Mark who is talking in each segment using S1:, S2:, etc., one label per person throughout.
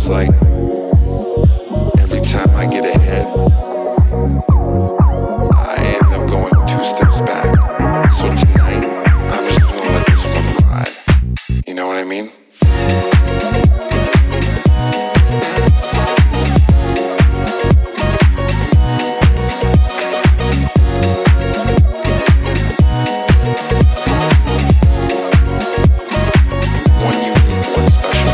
S1: feels like every time I get ahead, I end up going 2 steps back. So tonight, I'm just gonna let this one ride. You know what I mean? One unique, one special.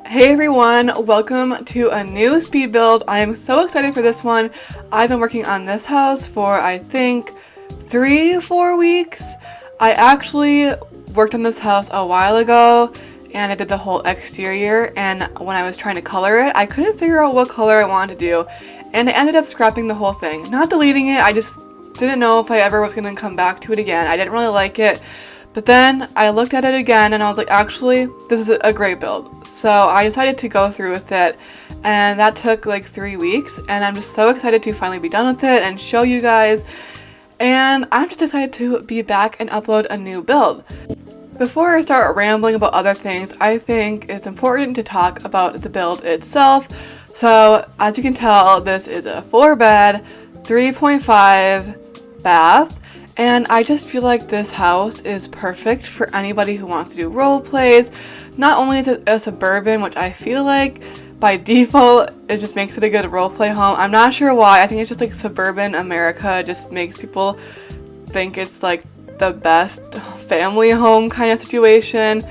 S2: Hey everyone, welcome to a new speed build. I am so excited for this one. I've been working on this house for I think 3-4 weeks. I actually worked on this house a while ago and I did the whole exterior, and when I was trying to color it, I couldn't figure out what color I wanted to do, and I ended up scrapping the whole thing. Not deleting it, I just didn't know if I ever was going to come back to it again. I didn't really like it. But then I looked at it again and I was like, actually, this is a great build. So I decided to go through with it, and that took like 3 weeks, and I'm just so excited to finally be done with it and show you guys. And I'm just excited to be back and upload a new build. Before I start rambling about other things, I think it's important to talk about the build itself. So as you can tell, this is a 4-bed, 3.5 bath. And I just feel like this house is perfect for anybody who wants to do role plays. Not only is it a suburban, which I feel like by default it just makes it a good role play home. I'm not sure why. I think it's just like suburban America just makes people think it's like the best family home kind of situation,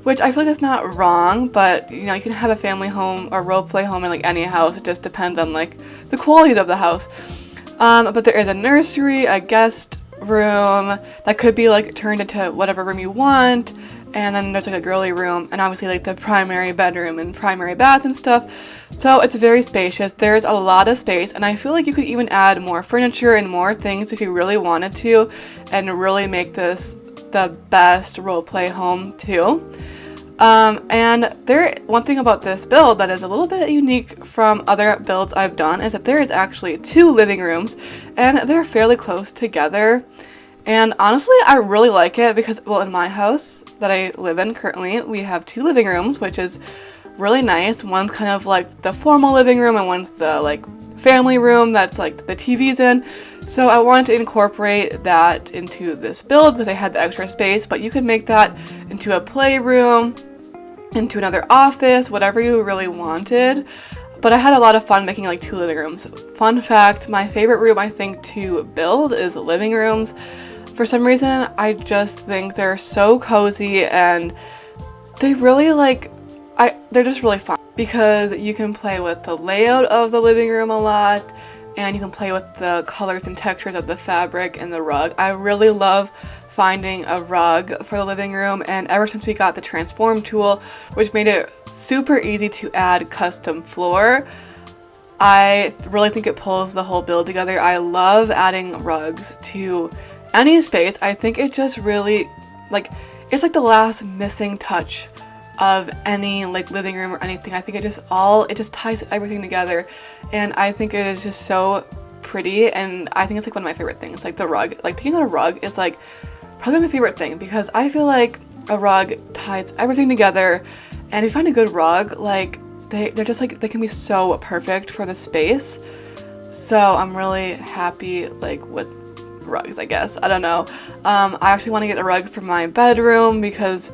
S2: which I feel like that's not wrong, but you know, you can have a family home or role play home in like any house. It just depends on like the qualities of the house. But there is a nursery, a guest room that could be like turned into whatever room you want, and then there's like a girly room, and obviously like the primary bedroom and primary bath and stuff. So it's very spacious. There's a lot of space, and I feel like you could even add more furniture and more things if you really wanted to, and really make this the best role play home too. And one thing about this build that is a little bit unique from other builds I've done is that there is actually 2 living rooms, and they're fairly close together. And honestly, I really like it because, well, in my house that I live in currently, we have 2 living rooms, which is really nice. One's kind of like the formal living room and one's the like family room that's like the TV's in. So I wanted to incorporate that into this build because I had the extra space, but you could make that into a playroom, into another office, whatever you really wanted. But I had a lot of fun making like 2 living rooms. Fun fact, my favorite room I think to build is living rooms. For some reason, I just think they're so cozy and they really they're just really fun because you can play with the layout of the living room a lot and you can play with the colors and textures of the fabric and the rug. I really love finding a rug for the living room, and ever since we got the transform tool, which made it super easy to add custom floor, I really think it pulls the whole build together. I love adding rugs to any space. I think it just really it's like the last missing touch of any like living room or anything. I think it just ties everything together, and I think it is just so pretty, and I think it's like one of my favorite things. Like the rug, like picking out a rug is like probably my favorite thing because I feel like a rug ties everything together, and if you find a good rug, like they're just like they can be so perfect for the space. So I'm really happy like with rugs, I guess. I don't know. I actually want to get a rug for my bedroom because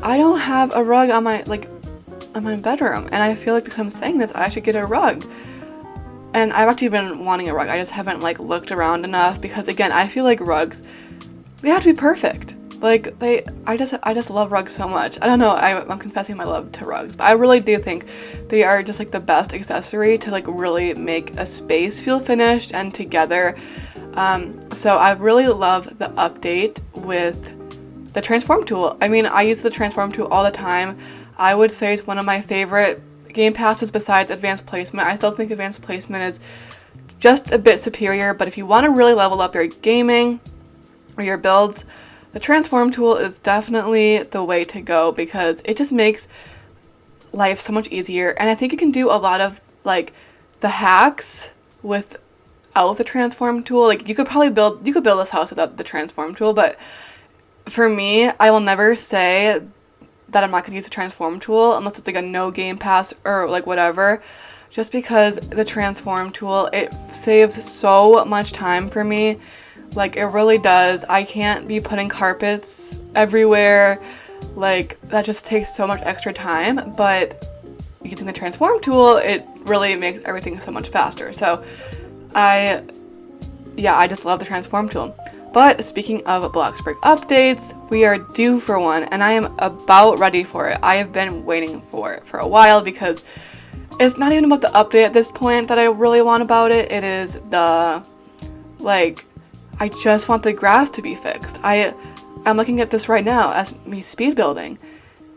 S2: I don't have a rug on my bedroom, and I feel like because I'm saying this, I should get a rug. And I've actually been wanting a rug. I just haven't like looked around enough because again, I feel like rugs, they have to be perfect. Like I just love rugs so much. I don't know. I'm confessing my love to rugs, but I really do think they are just like the best accessory to like really make a space feel finished and together. So I really love the update with the transform tool. I mean, I use the transform tool all the time. I would say it's one of my favorite game passes besides advanced placement. I still think advanced placement is just a bit superior, but if you want to really level up your gaming or your builds, the transform tool is definitely the way to go because it just makes life so much easier. And I think you can do a lot of like the hacks without the transform tool. Like you could build this house without the transform tool, but for me, I will never say that I'm not going to use the transform tool unless it's like a no game pass or like whatever, just because the transform tool, it saves so much time for me. Like it really does. I can't be putting carpets everywhere. Like that just takes so much extra time, but using the transform tool, it really makes everything so much faster. So I just love the transform tool. But speaking of Bloxburg updates, we are due for one, and I am about ready for it. I have been waiting for it for a while because it's not even about the update at this point that I really want about it. It is the, like, I just want the grass to be fixed. I'm looking at this right now as me speed building.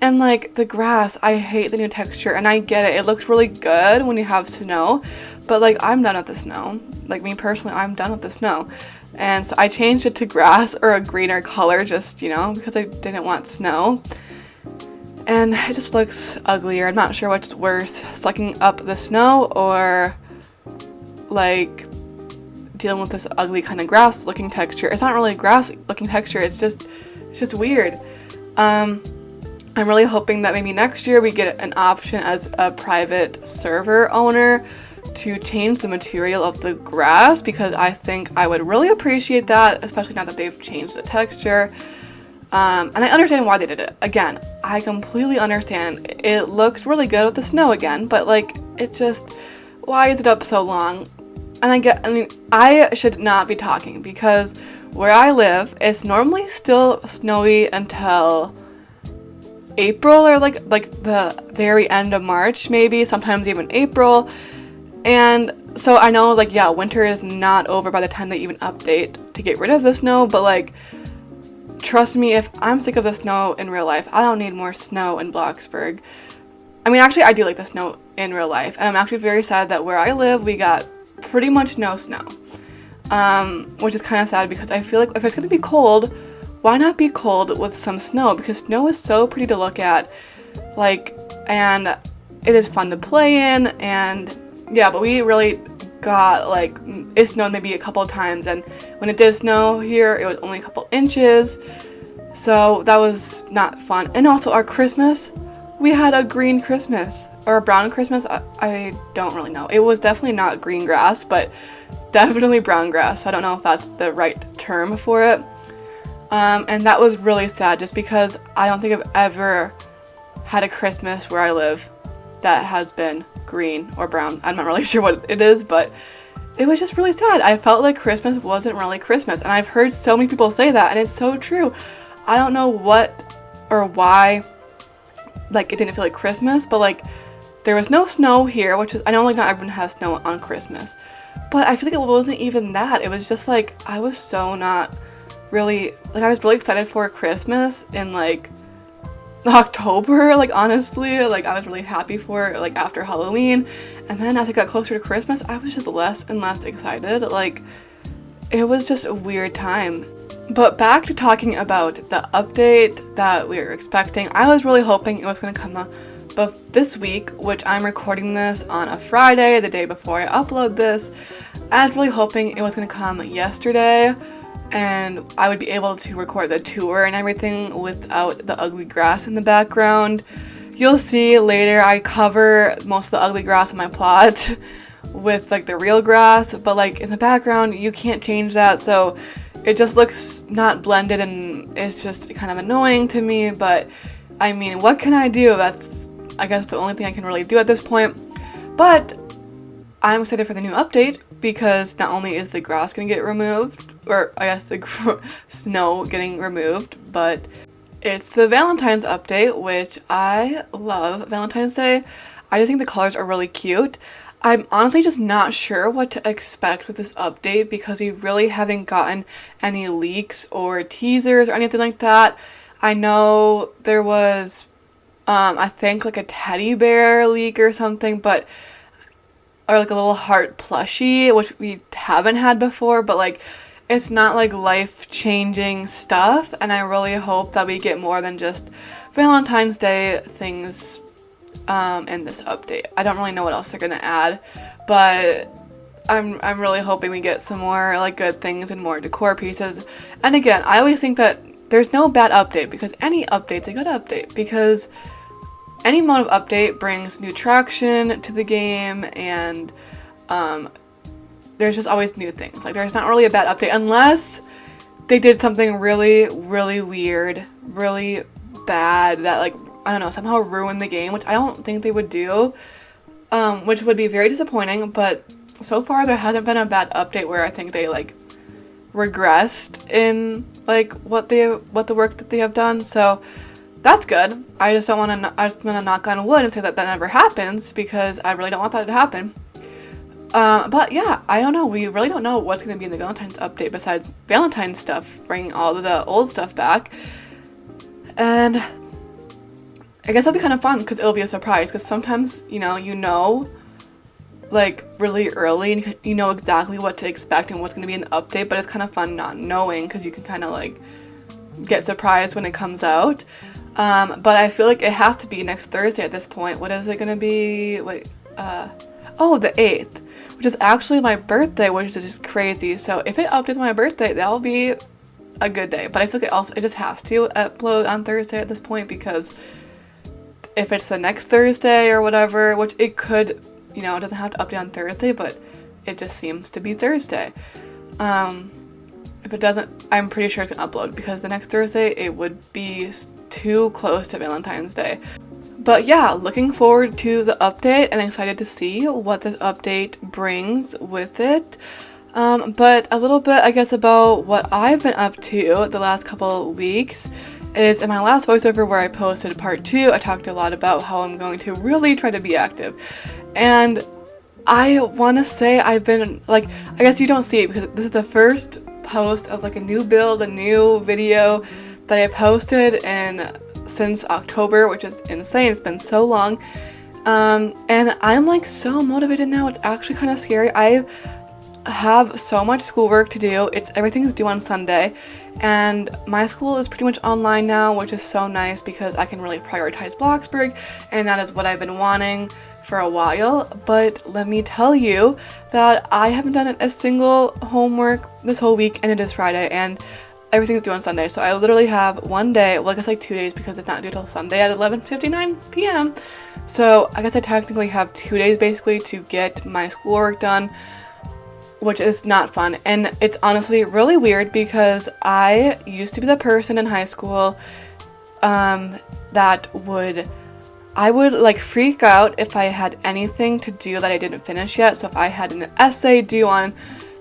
S2: And like the grass, I hate the new texture, and I get it. It looks really good when you have snow, but like I'm done with the snow. Like me personally, I'm done with the snow. And so I changed it to grass or a greener color just, because I didn't want snow. And it just looks uglier. I'm not sure what's worse, sucking up the snow or like dealing with this ugly kind of grass looking texture. It's not really grass looking texture, it's just weird. I'm really hoping that maybe next year we get an option as a private server owner to change the material of the grass, because I think I would really appreciate that, especially now that they've changed the texture. And I understand why they did it. Again, I completely understand. It looks really good with the snow again, but like it just, why is it up so long? And I should not be talking because where I live, it's normally still snowy until April or like the very end of March, maybe, sometimes even April. And so I know winter is not over by the time they even update to get rid of the snow, but like, trust me, if I'm sick of the snow in real life, I don't need more snow in Bloxburg. I mean, actually, I do like the snow in real life, and I'm actually very sad that where I live, we got pretty much no snow, which is kind of sad because I feel like if it's going to be cold, why not be cold with some snow? Because snow is so pretty to look at, and it is fun to play in, and yeah, but we really got, it snowed maybe a couple of times, and when it did snow here, it was only a couple inches, so that was not fun. And also our Christmas we had a green Christmas or a brown Christmas. I don't really know. It was definitely not green grass, but definitely brown grass. I don't know if that's the right term for it. And that was really sad just because I don't think I've ever had a Christmas where I live that has been green or brown. I'm not really sure what it is, but it was just really sad. I felt like Christmas wasn't really Christmas, and I've heard so many people say that, and it's so true. I don't know what or why, like, it didn't feel like Christmas, but like there was no snow here, which is, I know like not everyone has snow on Christmas, but I feel like it wasn't even that. It was just like I was so not really, like, I was really excited for Christmas in like October, like, honestly, like I was really happy for it, like, after Halloween, and then as it got closer to Christmas, I was just less and less excited. Like, it was just a weird time. But back to talking about the update that we were expecting. I was really hoping it was going to come up this week, which I'm recording this on a Friday, the day before I upload this. I was really hoping it was going to come yesterday, and I would be able to record the tour and everything without the ugly grass in the background. You'll see later I cover most of the ugly grass in my plot with like the real grass, but like in the background you can't change that, so it just looks not blended and it's just kind of annoying to me. But I mean, what can I do? That's, I guess, the only thing I can really do at this point. But I'm excited for the new update because not only is the grass going to get removed, or I guess the snow getting removed, but it's the Valentine's update, which I love Valentine's Day. I just think the colors are really cute. I'm honestly just not sure what to expect with this update because we really haven't gotten any leaks or teasers or anything like that. I know there was, I think, like a teddy bear leak or something, or like a little heart plushie, which we haven't had before, but like it's not like life-changing stuff, and I really hope that we get more than just Valentine's Day things in this update. I don't really know what else they're gonna add, but I'm really hoping we get some more like good things and more decor pieces. And again, I always think that there's no bad update because any update's a good update, because any mode of update brings new traction to the game, and there's just always new things. Like, there's not really a bad update unless they did something really, really weird, really bad that, like, I don't know, somehow ruined the game, which I don't think they would do, which would be very disappointing. But so far there hasn't been a bad update where I think they like regressed in like what the work that they have done, so that's good. I just want to knock on wood and say that never happens, because I really don't want that to happen. But yeah, I don't know. We really don't know what's going to be in the Valentine's update besides Valentine's stuff, bringing all of the old stuff back. And I guess it'll be kind of fun because it'll be a surprise, because sometimes, you know, like really early and you know exactly what to expect and what's going to be in the update, but it's kind of fun not knowing because you can kind of like get surprised when it comes out. But I feel like it has to be next Thursday at this point. What is it going to be? Wait, the 8th, which is actually my birthday, which is just crazy. So if it updates my birthday, that'll be a good day. But I feel like it just has to upload on Thursday at this point, because if it's the next Thursday or whatever, which it could, you know, it doesn't have to update on Thursday, but it just seems to be Thursday. If it doesn't, I'm pretty sure it's gonna upload, because the next Thursday it would be too close to Valentine's Day. But yeah, looking forward to the update and excited to see what this update brings with it. But a little bit, I guess, about what I've been up to the last couple weeks is in my last voiceover where I posted part 2, I talked a lot about how I'm going to really try to be active. And I want to say I've been, like, I guess you don't see it because this is the first post of like a new build, a new video that I posted since October, which is insane. It's been so long. And I'm like so motivated now. It's actually kind of scary. I have so much schoolwork to do. Everything's due on Sunday, and my school is pretty much online now, which is so nice because I can really prioritize Bloxburg, and that is what I've been wanting for a while. But let me tell you that I haven't done a single homework this whole week, and it is Friday, and everything's due on Sunday. So I literally have one day, well I guess like 2 days because it's not due till Sunday at 11:59 p.m. So I guess I technically have 2 days basically to get my schoolwork done, which is not fun. And it's honestly really weird because I used to be the person in high school that I would like freak out if I had anything to do that I didn't finish yet. So if I had an essay due on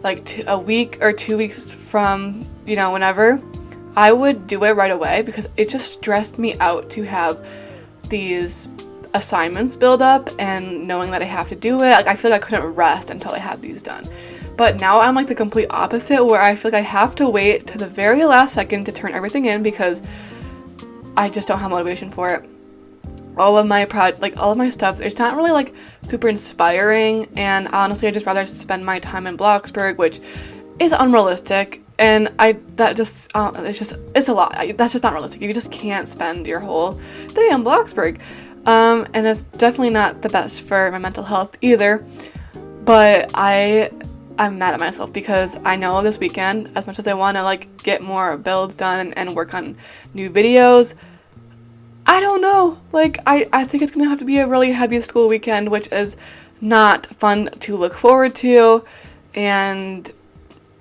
S2: like a week or 2 weeks from, you know, whenever, I would do it right away because it just stressed me out to have these assignments build up and knowing that I have to do it. Like I feel like I couldn't rest until I had these done. But now I'm like the complete opposite, where I feel like I have to wait to the very last second to turn everything in because I just don't have motivation for it. All of my stuff, it's not really like super inspiring, and honestly I just rather spend my time in Bloxburg, which is unrealistic, and it's a lot. That's just not realistic. You just can't spend your whole day in Bloxburg, and it's definitely not the best for my mental health either. But I'm mad at myself because I know this weekend, as much as I want to like get more builds done and work on new videos, I don't know. Like, I think it's going to have to be a really heavy school weekend, which is not fun to look forward to. And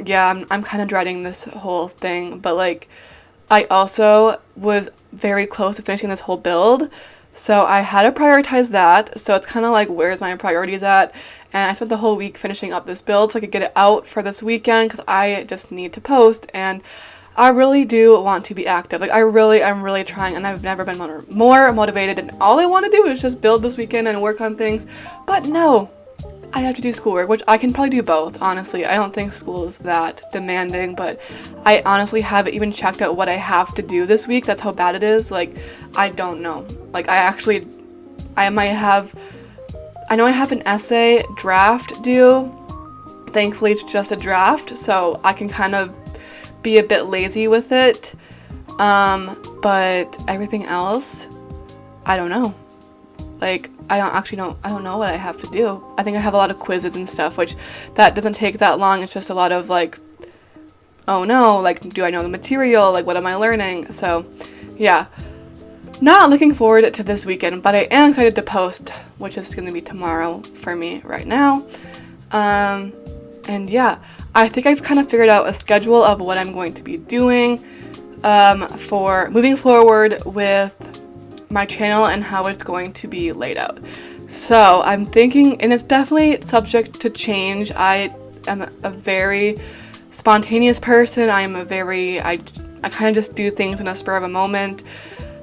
S2: yeah, I'm kind of dreading this whole thing. But like, I also was very close to finishing this whole build. So I had to prioritize that. So it's kind of like, where's my priorities at? And I spent the whole week finishing up this build so I could get it out for this weekend because I just need to post. And I really do want to be active. Like I'm really trying, and I've never been more motivated, and all I want to do is just build this weekend and work on things. But no, I have to do schoolwork, which I can probably do both, honestly. I don't think school is that demanding, but I honestly haven't even checked out what I have to do this week. That's how bad it is. Like, I don't know. Like, I know I have an essay draft due. Thankfully, it's just a draft, so I can kind of be a bit lazy with it, but everything else, I don't know. Like, I don't know what I have to do. I think I have a lot of quizzes and stuff, which that doesn't take that long. It's just a lot of like, oh no, like, do I know the material? Like, what am I learning? So yeah, not looking forward to this weekend, but I am excited to post, which is going to be tomorrow for me right now. And yeah, I think I've kind of figured out a schedule of what I'm going to be doing for moving forward with my channel and how it's going to be laid out. So I'm thinking, and it's definitely subject to change. I am a very spontaneous person. I kind of just do things in a spur of a moment.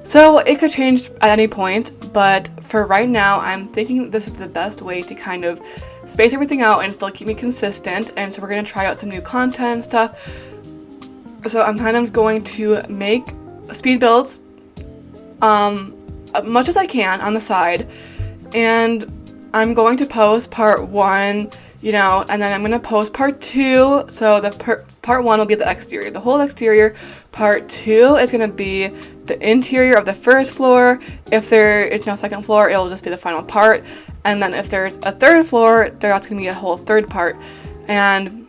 S2: So it could change at any point, but for right now, I'm thinking this is the best way to kind of space everything out and still keep me consistent. And so we're going to try out some new content and stuff. So I'm kind of going to make speed builds much as I can on the side, and I'm going to post part 1, you know, and then I'm going to post part 2. So the part 1 will be the exterior, the whole exterior. Part 2 is going to be the interior of the first floor. If there is no second floor, it will just be the final part. And then if there's a third floor, that's going to be a whole third part. And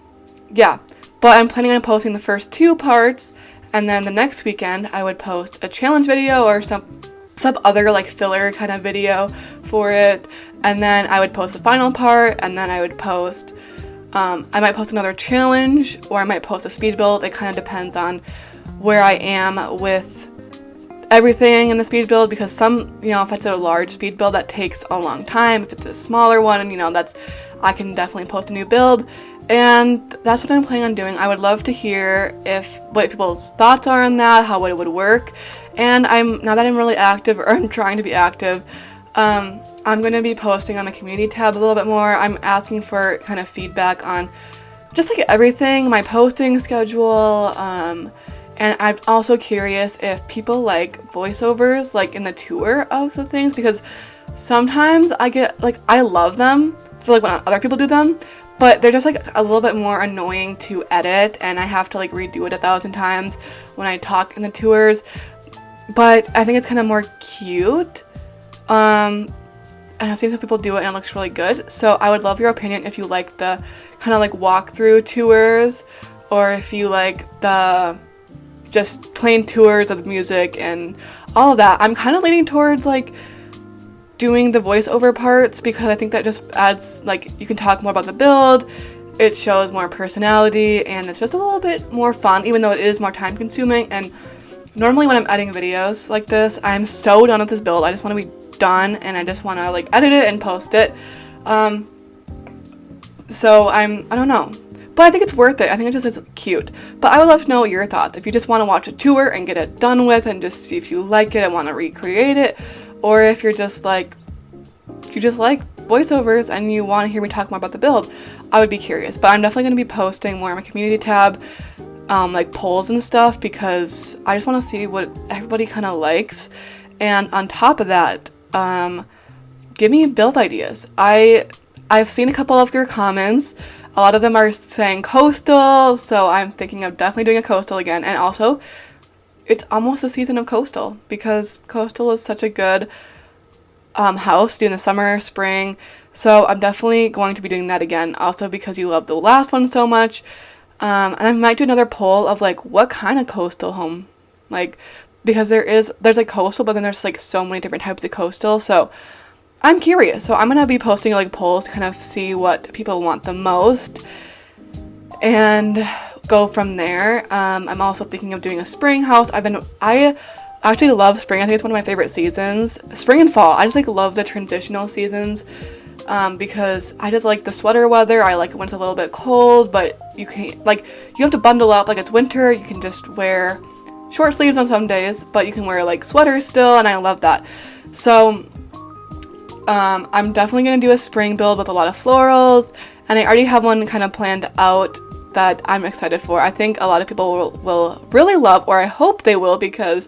S2: yeah, but I'm planning on posting the first 2 parts, and then the next weekend I would post a challenge video or some other like filler kind of video for it, and then I would post the final part, and then I would post I might post another challenge, or I might post a speed build. It kind of depends on where I am with everything in the speed build, because some, you know, if it's a large speed build, that takes a long time. If it's a smaller one, you know, I can definitely post a new build, and that's what I'm planning on doing. I would love to hear what people's thoughts are on that, how it would work. And now that I'm really active, or I'm trying to be active, I'm going to be posting on the community tab a little bit more. I'm asking for kind of feedback on just like everything, my posting schedule, and I'm also curious if people like voiceovers like in the tour of the things, because sometimes I love them for like when other people do them, but they're just like a little bit more annoying to edit, and I have to like redo it 1,000 times when I talk in the tours. But I think it's kind of more cute. And I've seen some people do it and it looks really good. So I would love your opinion if you like the kind of like walkthrough tours, or if you like the just plain tours of the music and all of that. I'm kind of leaning towards like doing the voiceover parts because I think that just adds, like, you can talk more about the build, it shows more personality, and it's just a little bit more fun, even though it is more time consuming. And normally when I'm editing videos like this, I'm so done with this build. I just want to be done and I just want to like edit it and post it. So I don't know, but I think it's worth it. I think it just is cute. But I would love to know your thoughts. If you just want to watch a tour and get it done with and just see if you like it and want to recreate it, or if you're just like, if you just like voiceovers and you want to hear me talk more about the build, I would be curious. But I'm definitely going to be posting more in my community tab, like polls and stuff, because I just want to see what everybody kind of likes. And on top of that, give me build ideas. I've seen a couple of your comments. A lot of them are saying coastal, so I'm thinking of definitely doing a coastal again. And also, it's almost the season of coastal because coastal is such a good house during the summer, spring. So I'm definitely going to be doing that again. Also because you loved the last one so much. And I might do another poll of like what kind of coastal home, like, because there's like coastal, but then there's like so many different types of coastal. So I'm curious. So I'm gonna be posting like polls to kind of see what people want the most and go from there. I'm also thinking of doing a spring house. I actually love spring. I think it's one of my favorite seasons. Spring and fall. I just like love the transitional seasons because I just like the sweater weather. I like it when it's a little bit cold, but you can't, like, you have to bundle up like it's winter. You can just wear short sleeves on some days, but you can wear like sweaters still, and I love that. So I'm definitely going to do a spring build with a lot of florals, and I already have one kind of planned out that I'm excited for. I think a lot of people will really love, or I hope they will, because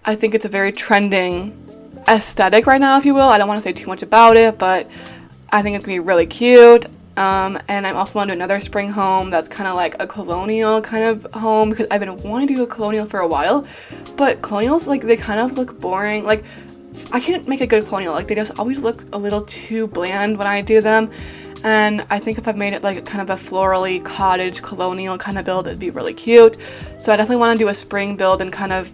S2: I think it's a very trending aesthetic right now, if you will. I don't want to say too much about it, but I think it's going to be really cute. And I'm also want to do another spring home that's kind of like a colonial kind of home, because I've been wanting to do a colonial for a while, but colonials, like, they kind of look boring. Like, I can't make a good colonial. Like, they just always look a little too bland when I do them. And I think if I made it like kind of a florally cottage colonial kind of build, it'd be really cute. So I definitely want to do a spring build and kind of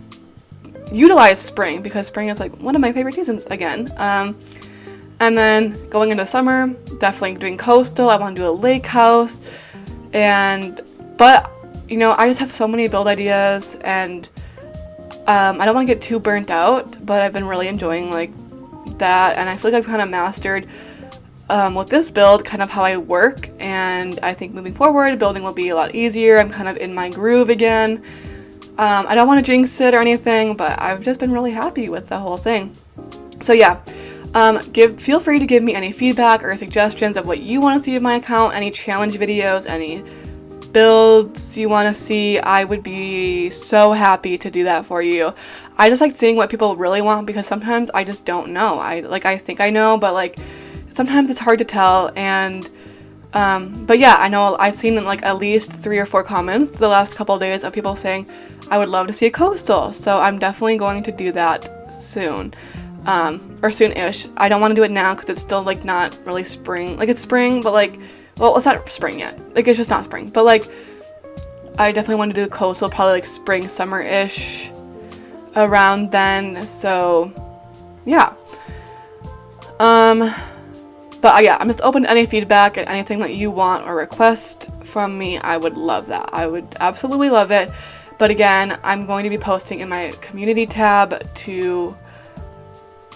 S2: utilize spring, because spring is like one of my favorite seasons again. And then going into summer, definitely doing coastal. I want to do a lake house. But you know, I just have so many build ideas, and I don't want to get too burnt out, but I've been really enjoying like that, and I feel like I've kind of mastered with this build kind of how I work, and I think moving forward building will be a lot easier. I'm kind of in my groove again. I don't want to jinx it or anything, but I've just been really happy with the whole thing. So yeah, feel free to give me any feedback or suggestions of what you want to see in my account, any challenge videos, any builds you want to see. I would be so happy to do that for you. I just like seeing what people really want, because sometimes I just don't know. I think I know, but like sometimes it's hard to tell. And but yeah, I know I've seen like at least 3 or 4 comments the last couple of days of people saying I would love to see a coastal, so I'm definitely going to do that soon, or soon-ish. I don't want to do it now because it's still like not really spring. Like, it's spring, but like, well, it's not spring yet. Like, it's just not spring. But like, I definitely want to do the coastal probably like spring, summer-ish around then. So yeah. But yeah, I'm just open to any feedback and anything that you want or request from me. I would love that. I would absolutely love it. But again, I'm going to be posting in my community tab to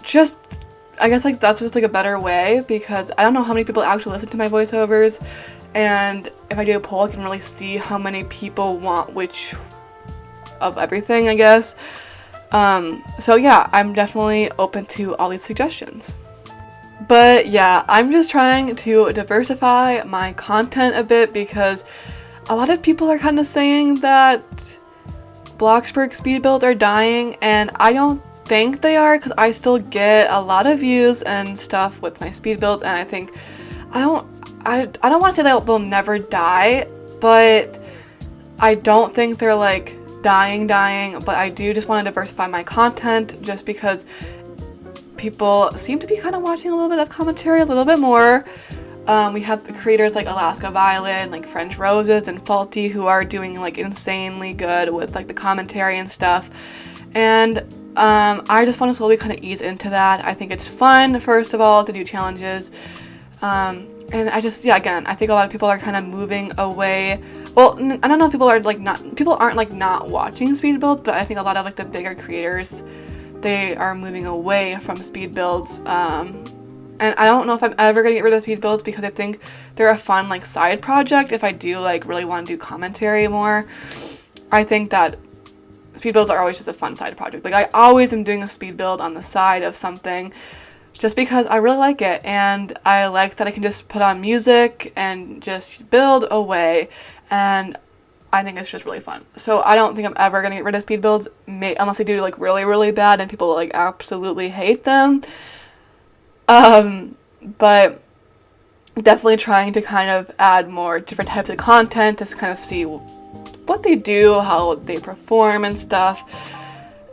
S2: just, I guess like that's just like a better way, because I don't know how many people actually listen to my voiceovers, and if I do a poll I can really see how many people want which of everything, I guess. So yeah, I'm definitely open to all these suggestions. But yeah, I'm just trying to diversify my content a bit, because a lot of people are kind of saying that Bloxburg speed builds are dying, and I don't think they are, because I still get a lot of views and stuff with my speed builds, and I think I don't want to say that they'll never die, but I don't think they're like dying, but I do just want to diversify my content, just because people seem to be kind of watching a little bit of commentary a little bit more. We have creators like 𝙂𝘼𝙈𝙀𝙀, like French Roses and Faulty, who are doing like insanely good with like the commentary and stuff. And I just want to slowly kind of ease into that. I think it's fun, first of all, to do challenges. And I just, yeah, again, I think a lot of people are kind of moving away. Well, I don't know if people aren't like not watching speed builds, but I think a lot of like the bigger creators, they are moving away from speed builds. And I don't know if I'm ever gonna get rid of speed builds, because I think they're a fun like side project. If I do like really want to do commentary more, I think that speed builds are always just a fun side project. Like I always am doing a speed build on the side of something, just because I really like it, and I like that I can just put on music and just build away, and I think it's just really fun. So I don't think I'm ever gonna get rid of speed builds, unless I do like really, really bad and people like absolutely hate them. But definitely trying to kind of add more different types of content to kind of see what they do, how they perform and stuff.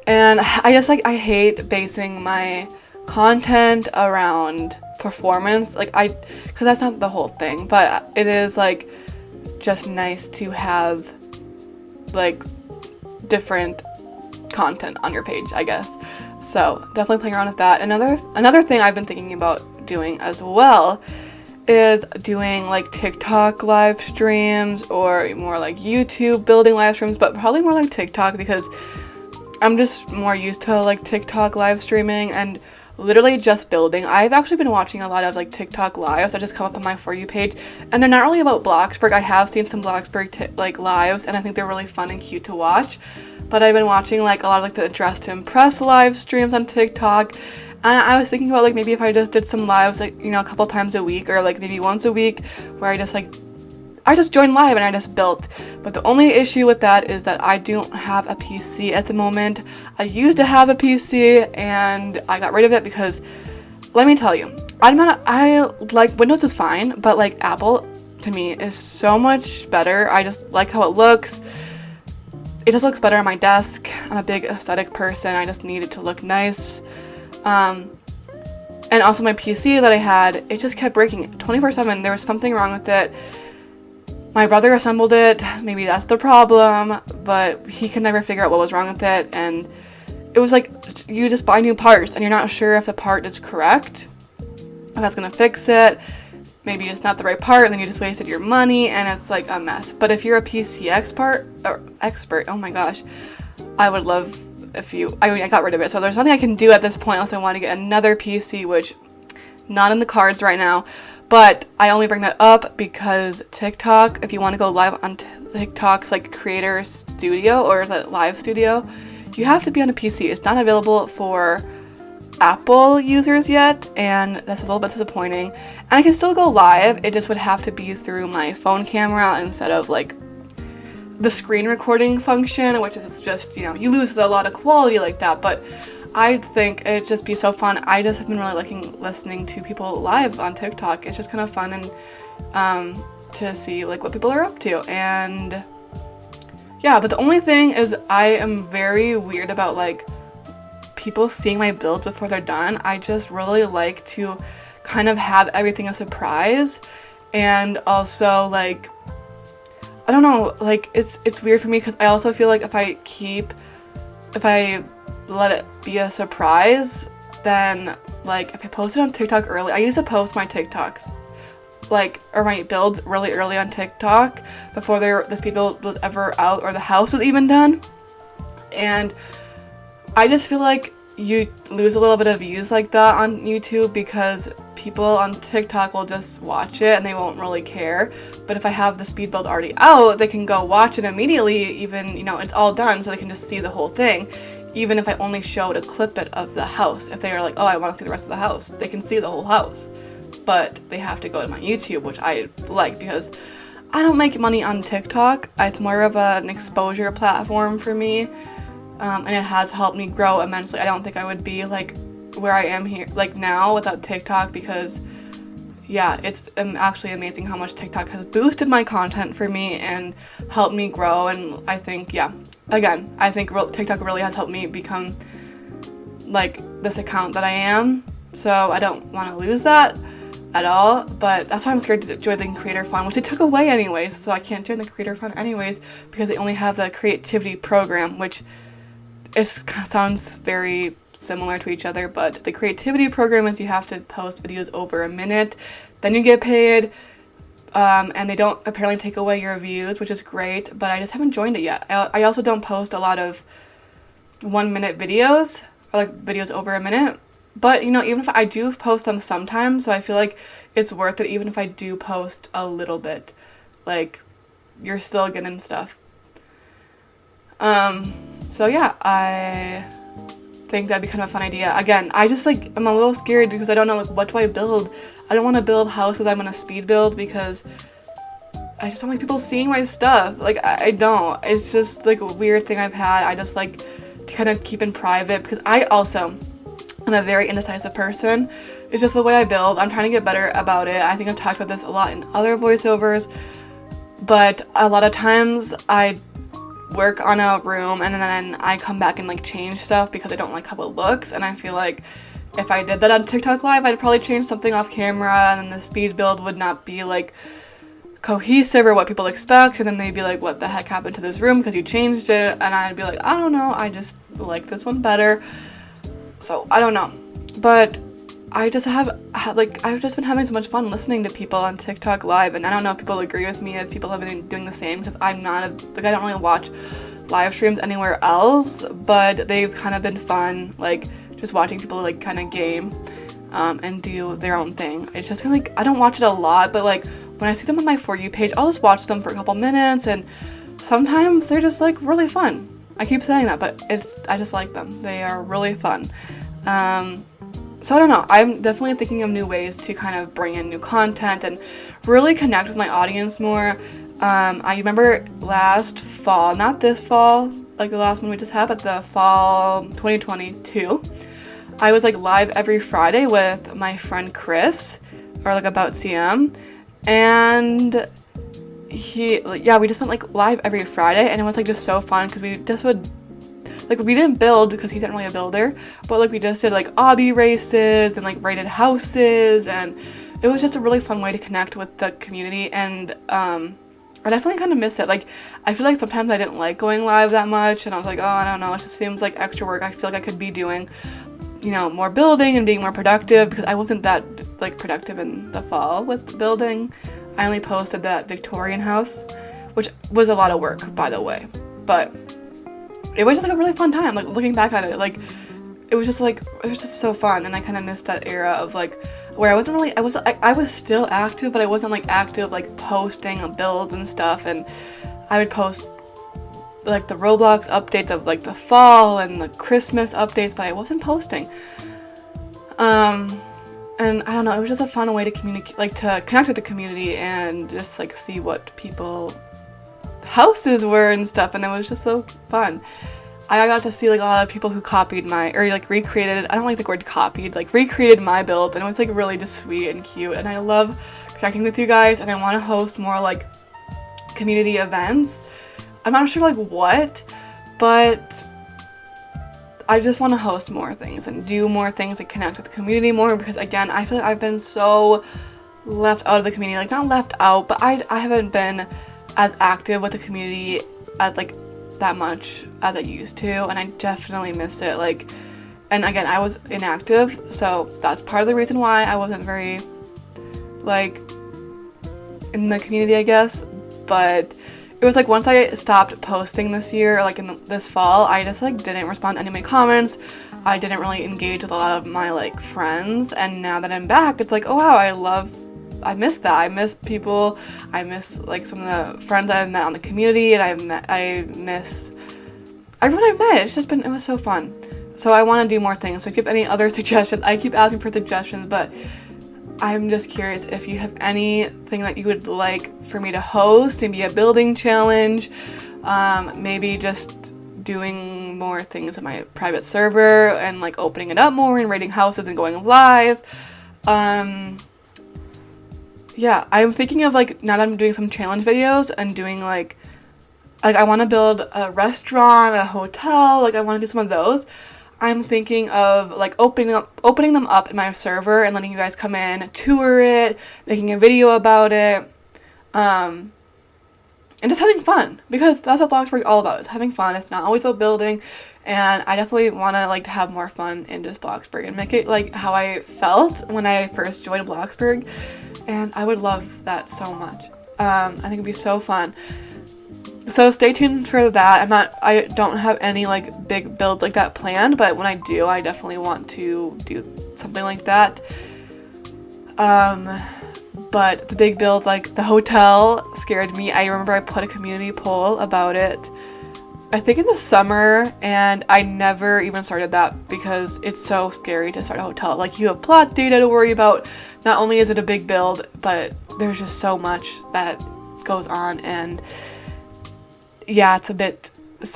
S2: And I just like, I hate basing my content around performance, like because that's not the whole thing, but it is like just nice to have like different content on your page, I guess. So definitely playing around with that. Another thing I've been thinking about doing as well is doing like TikTok live streams, or more like YouTube building live streams, but probably more like TikTok, because I'm just more used to like TikTok live streaming and literally just building. I've actually been watching a lot of like TikTok lives that just come up on my For You page, and they're not really about Bloxburg. I have seen some Bloxburg like lives, and I think they're really fun and cute to watch. But I've been watching like a lot of like the Dress to Impress live streams on TikTok, and I was thinking about like maybe if I just did some lives like, you know, a couple times a week, or like maybe once a week, where I just joined live and I just built. But the only issue with that is that I don't have a PC at the moment. I used to have a PC and I got rid of it because, let me tell you, I like Windows is fine, but like Apple to me is so much better. I just like how it looks. It just looks better on my desk. I'm a big aesthetic person. I just need it to look nice. And also my PC that I had, it just kept breaking 24/7. There was something wrong with it. My brother assembled it. Maybe that's the problem, but he could never figure out what was wrong with it. And it was like, you just buy new parts and you're not sure if the part is correct, if that's gonna fix it. Maybe it's not the right part, and then you just wasted your money, and it's like a mess. But if you're a PC expert, oh my gosh, I would love if you, I mean, I got rid of it, so there's nothing I can do at this point unless I want to get another PC, which not in the cards right now. But I only bring that up because TikTok, if you want to go live on TikTok's like creator studio, or is it live studio, you have to be on a PC. It's not available for Apple users yet, and that's a little bit disappointing. And I can still go live, it just would have to be through my phone camera instead of like the screen recording function, which is just, you know, you lose a lot of quality like that. But I think it'd just be so fun. I just have been really listening to people live on TikTok. It's just kind of fun, and to see like what people are up to. And yeah, but the only thing is I am very weird about like people seeing my builds before they're done. I just really like to kind of have everything a surprise, and also like, I don't know, like it's weird for me because I also feel like if I let it be a surprise, then like if I post it on TikTok early, I used to post my TikToks like, or my builds really early on TikTok before the speed build was ever out or the house was even done, and I just feel like you lose a little bit of views like that on YouTube because people on TikTok will just watch it and they won't really care. But if I have the speed build already out, they can go watch it immediately, even, you know, it's all done, so they can just see the whole thing. Even if I only showed a clip of the house, if they are like, oh, I want to see the rest of the house, they can see the whole house. But they have to go to my YouTube, which I like because I don't make money on TikTok. It's more of an exposure platform for me. And it has helped me grow immensely. I don't think I would be like where I am here like now without TikTok, because yeah, it's actually amazing how much TikTok has boosted my content for me and helped me grow. And I think, yeah, again, I think TikTok really has helped me become like this account that I am. So I don't want to lose that. at all, but that's why I'm scared to join the creator fund, which they took away anyways, so I can't join the creator fund anyways because they only have the creativity program, which sounds very similar to each other, but the creativity program is you have to post videos over a minute, then you get paid, and they don't apparently take away your views, which is great, but I just haven't joined it yet. I also don't post a lot of 1 minute videos, or like videos over a minute. But, you know, even if I do post them sometimes, so I feel like it's worth it even if I do post a little bit. Like, you're still getting stuff. So yeah, I think that'd be kind of a fun idea. Again, I just, like, I'm a little scared because I don't know, like, what do I build? I don't want to build houses I'm gonna speed build because I just don't like people seeing my stuff. Like, I don't. It's just, like, a weird thing I've had. I just, like, to kind of keep in private because I also... I'm a very indecisive person. It's just the way I build. I'm trying to get better about it. I think I've talked about this a lot in other voiceovers, but a lot of times I work on a room and then I come back and like change stuff because I don't like how it looks, and I feel like if I did that on TikTok Live, I'd probably change something off camera and then the speed build would not be like cohesive or what people expect, and then they'd be like, what the heck happened to this room because you changed it, and I'd be like, I don't know, I just like this one better. So, I don't know, but I've just been having so much fun listening to people on TikTok Live, and I don't know if people agree with me, if people have been doing the same, because I don't really watch live streams anywhere else, but they've kind of been fun, like, just watching people, like, kind of game, and do their own thing. It's just kind of, like, I don't watch it a lot, but, like, when I see them on my For You page, I'll just watch them for a couple minutes, and sometimes they're just, like, really fun. I keep saying that, but I just like them. They are really fun. So I don't know. I'm definitely thinking of new ways to kind of bring in new content and really connect with my audience more. I remember last fall, not this fall, like the last one we just had, but the fall 2022, I was like live every Friday with my friend Chris, or like about CM, and we just went like live every Friday, and it was like just so fun because we just would, like, we didn't build because he's not really a builder, but like we just did like obby races and like rated houses, and it was just a really fun way to connect with the community, and I definitely kind of miss it. Like, I feel like sometimes I didn't like going live that much, and I was like, oh, I don't know, it just seems like extra work. I feel like I could be doing, you know, more building and being more productive, because I wasn't that like productive in the fall with building. I only posted that Victorian house, which was a lot of work, by the way, but it was just like a really fun time. Like, looking back at it, like, it was just so fun, and I kind of missed that era of like where I was still active, but I wasn't like active like posting builds and stuff, and I would post like the Roblox updates of like the fall and the Christmas updates, but I wasn't posting. And I don't know, it was just a fun way to communicate, like to connect with the community and just like see what people houses were and stuff, and it was just so fun. I got to see like a lot of people who copied recreated, I don't like the word copied, like recreated my builds, and it was like really just sweet and cute, and I love connecting with you guys, and I want to host more like community events. I'm not sure like what, but I just want to host more things and do more things and connect with the community more, because again, I feel like I've been so left out of the community, like not left out, but I haven't been as active with the community as like that much as I used to, and I definitely missed it. Like, and again, I was inactive, so that's part of the reason why I wasn't very like in the community, I guess. But it was like once I stopped posting this year, like in this fall, I just like didn't respond to any of my comments. I didn't really engage with a lot of my like friends, and now that I'm back, it's like, oh wow, I miss that. I miss people. I miss like some of the friends I've met on the community, and I miss everyone I've met. It was so fun. So I want to do more things. So if you have any other suggestions, I keep asking for suggestions, but I'm just curious if you have anything that you would like for me to host, maybe a building challenge, maybe just doing more things in my private server and like opening it up more and rating houses and going live. Yeah, I'm thinking of like, now that I'm doing some challenge videos and doing like I want to build a restaurant, a hotel, like I want to do some of those. I'm thinking of like opening them up in my server and letting you guys come in, tour it, making a video about it, and just having fun, because that's what Bloxburg is all about. It's having fun. It's not always about building, and I definitely want to like to have more fun in just Bloxburg and make it like how I felt when I first joined Bloxburg, and I would love that so much. I think it'd be so fun. So stay tuned for that. I don't have any like big builds like that planned, but when I do, I definitely want to do something like that. But the big builds, like the hotel, scared me. I remember I put a community poll about it, I think in the summer, and I never even started that because it's so scary to start a hotel. Like, you have plot data to worry about. Not only is it a big build, but there's just so much that goes on, and yeah, it's a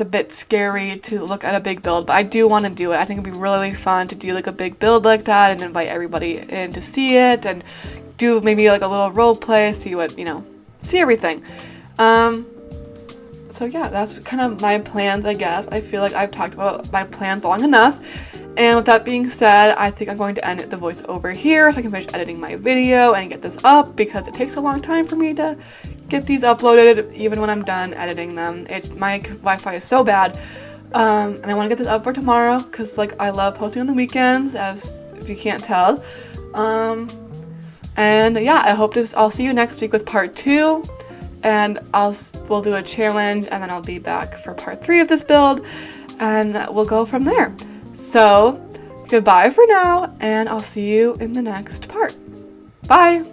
S2: bit scary to look at a big build, but I do want to do it. I think it'd be really fun to do like a big build like that and invite everybody in to see it and do maybe like a little role play, see everything. So yeah, that's kind of my plans, I guess. I feel like I've talked about my plans long enough. And with that being said, I think I'm going to end the voiceover here so I can finish editing my video and get this up, because it takes a long time for me to get these uploaded, even when I'm done editing them. My Wi-Fi is so bad, and I want to get this up for tomorrow because like I love posting on the weekends, as if you can't tell. And yeah, I'll see you next week with part 2, and we'll do a challenge, and then I'll be back for part 3 of this build, and we'll go from there. So goodbye for now, and I'll see you in the next part. Bye!